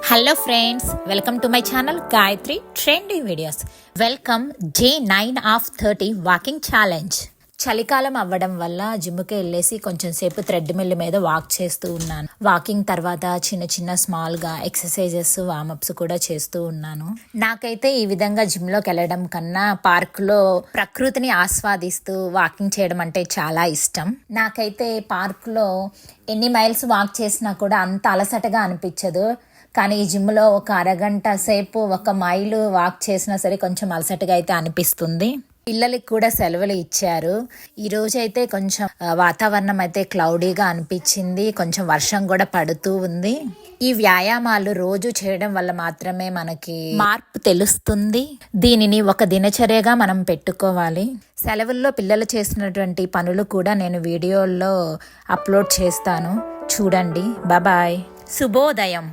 Hello friends, welcome to my channel Gayatri trending videos. Welcome day 9 of 30 walking challenge. చలికాలం అవ్వడం వల్ల జిమ్కి వెళ్ళేసి కొంచెం సేపు థ్రెడ్ మిల్ మీద వాక్ చేస్తూ ఉన్నాను. వాకింగ్ తర్వాత చిన్న చిన్న స్మాల్గా ఎక్సర్సైజెస్ వార్మప్స్ కూడా చేస్తూ ఉన్నాను. నాకైతే ఈ విధంగా జిమ్లోకి వెళ్ళడం కన్నా పార్క్లో ప్రకృతిని ఆస్వాదిస్తూ వాకింగ్ చేయడం అంటే చాలా ఇష్టం. నాకైతే పార్క్లో ఎన్ని మైల్స్ వాక్ చేసినా కూడా అంత అలసటగా అనిపించదు. కానీ ఈ జిమ్లో ఒక అరగంట సేపు 1 మైలు వాక్ చేసినా సరే కొంచెం అలసటగా అయితే అనిపిస్తుంది. పిల్లలకి కూడా సెలవులు ఇచ్చారు. ఈ రోజు అయితే కొంచెం వాతావరణం అయితే క్లౌడీగా అనిపించింది. కొంచెం వర్షం కూడా పడుతూ ఉంది. ఈ వ్యాయామాలు రోజు చేయడం వల్ల మాత్రమే మనకి మార్పు తెలుస్తుంది. దీనిని ఒక దినచర్యగా మనం పెట్టుకోవాలి. సెలవుల్లో పిల్లలు చేసినటువంటి పనులు కూడా నేను వీడియోల్లో అప్లోడ్ చేస్తాను, చూడండి. బాయ్. శుభోదయం.